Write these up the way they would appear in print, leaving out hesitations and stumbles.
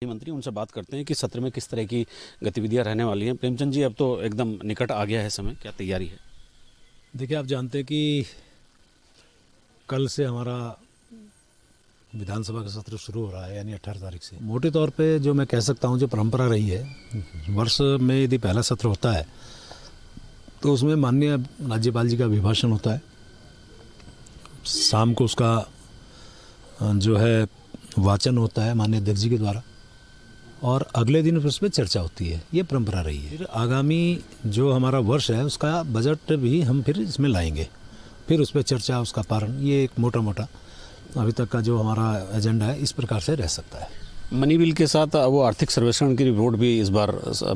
मंत्री, उनसे बात करते हैं कि सत्र में किस तरह की गतिविधियां रहने वाली हैं। प्रेमचंद जी, अब तो एकदम निकट आ गया है समय, क्या तैयारी है? देखिए, आप जानते हैं कि कल से हमारा विधानसभा का सत्र शुरू हो रहा है, यानी 18 तारीख से। मोटे तौर पे जो मैं कह सकता हूँ, जो परंपरा रही है, वर्ष में यदि पहला सत्र होता है तो उसमें माननीय राज्यपाल जी का अभिभाषण होता है, शाम को उसका जो है वाचन होता है माननीय अध्यक्ष जी के द्वारा, और अगले दिन उस पर चर्चा होती है। ये परंपरा रही है। फिर आगामी जो हमारा वर्ष है उसका बजट भी हम फिर इसमें लाएंगे, फिर उस पर चर्चा, उसका पारण। ये एक मोटा मोटा अभी तक का जो हमारा एजेंडा है इस प्रकार से रह सकता है। मनी बिल के साथ वो आर्थिक सर्वेक्षण की रिपोर्ट भी इस बार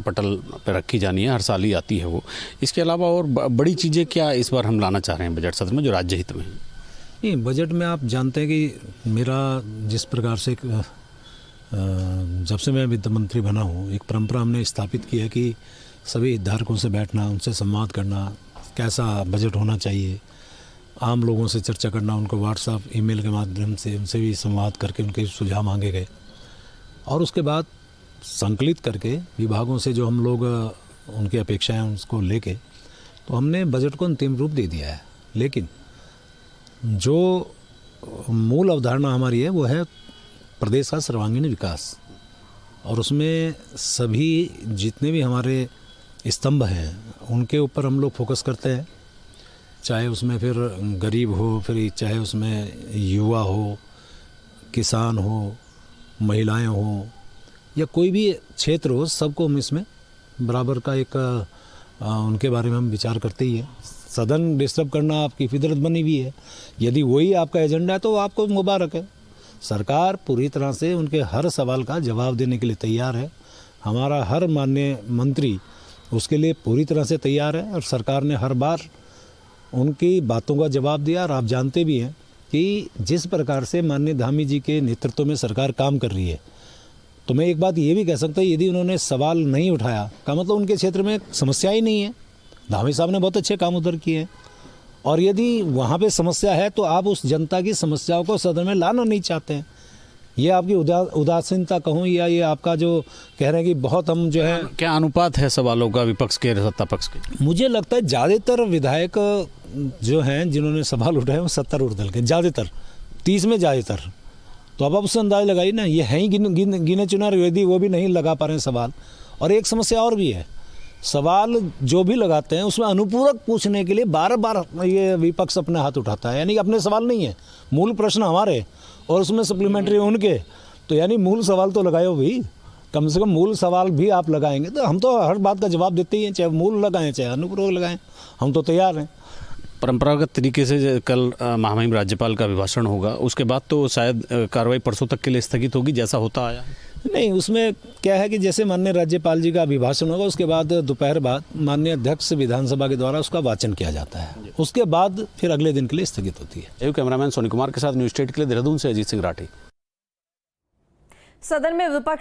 पटल पर रखी जानी है, हर साल ही आती है वो। इसके अलावा और बड़ी चीज़ें क्या इस बार हम लाना चाह रहे हैं बजट सत्र में जो राज्य हित में है? नहीं, बजट में आप जानते हैं कि मेरा जिस प्रकार से जब से मैं वित्त मंत्री बना हूँ, एक परंपरा हमने स्थापित की है कि सभी हितधारकों से बैठना, उनसे संवाद करना, कैसा बजट होना चाहिए, आम लोगों से चर्चा करना, उनको व्हाट्सएप ईमेल के माध्यम से उनसे भी संवाद करके उनके सुझाव मांगे गए, और उसके बाद संकलित करके विभागों से जो हम लोग उनकी अपेक्षाएं उसको लेके तो हमने बजट को अंतिम रूप दे दिया है। लेकिन जो मूल अवधारणा हमारी है वो है प्रदेश का सर्वांगीण विकास, और उसमें सभी जितने भी हमारे स्तंभ हैं उनके ऊपर हम लोग फोकस करते हैं। चाहे उसमें फिर गरीब हो, फिर चाहे उसमें युवा हो, किसान हो, महिलाएं हो, या कोई भी क्षेत्र हो, सबको हम इसमें बराबर का एक उनके बारे में हम विचार करते ही हैं। सदन डिस्टर्ब करना आपकी फितरत बनी हुई है, यदि वही आपका एजेंडा है तो आपको मुबारक है। सरकार पूरी तरह से उनके हर सवाल का जवाब देने के लिए तैयार है। हमारा हर माननीय मंत्री उसके लिए पूरी तरह से तैयार है, और सरकार ने हर बार उनकी बातों का जवाब दिया। और आप जानते भी हैं कि जिस प्रकार से माननीय धामी जी के नेतृत्व में सरकार काम कर रही है, तो मैं एक बात ये भी कह सकता हूँ, यदि उन्होंने सवाल नहीं उठाया का मतलब उनके क्षेत्र में समस्या ही नहीं है। धामी साहब ने बहुत अच्छे काम उधर किए हैं, और यदि वहाँ पे समस्या है तो आप उस जनता की समस्याओं को सदन में लाना नहीं चाहते हैं। ये आपकी उदासीनता कहूँ, या ये आपका जो कह रहे हैं कि बहुत हम जो है, क्या अनुपात है सवालों का विपक्ष के सत्ता पक्ष के? मुझे लगता है ज़्यादातर विधायक जो हैं जिन्होंने सवाल उठाए वो 70 दल के, ज़्यादातर 30 में ज़्यादातर। तो अब आप उससे अंदाज़ लगाइए ना, ये हैं ही गिने चुने, यदि वो भी नहीं लगा पा रहे हैं सवाल। और एक समस्या और भी है, सवाल जो भी लगाते हैं उसमें अनुपूरक पूछने के लिए बार बार ये विपक्ष अपने हाथ उठाता है। यानी अपने सवाल नहीं है, मूल प्रश्न हमारे और उसमें सप्लीमेंट्री उनके। तो यानी मूल सवाल तो लगाए हो भाई, कम से कम मूल सवाल भी आप लगाएंगे तो हम तो हर बात का जवाब देते ही हैं, चाहे मूल लगाएं चाहे अनुपूरक लगाएं, हम तो तैयार हैं। परंपरागत तरीके से कल महामहिम राज्यपाल का अभिभाषण होगा, उसके बाद तो शायद कार्रवाई परसों तक के लिए स्थगित होगी, जैसा होता आया है। नहीं, उसमें क्या है कि जैसे माननीय राज्यपाल जी का अभिभाषण होगा, उसके बाद दोपहर बाद माननीय अध्यक्ष विधानसभा के द्वारा उसका वाचन किया जाता है, उसके बाद फिर अगले दिन के लिए स्थगित होती है। कैमरामैन सोनी कुमार के साथ न्यूज़ स्टेट के लिए देहरादून से अजीत सिंह राठी। सदन में विपक्ष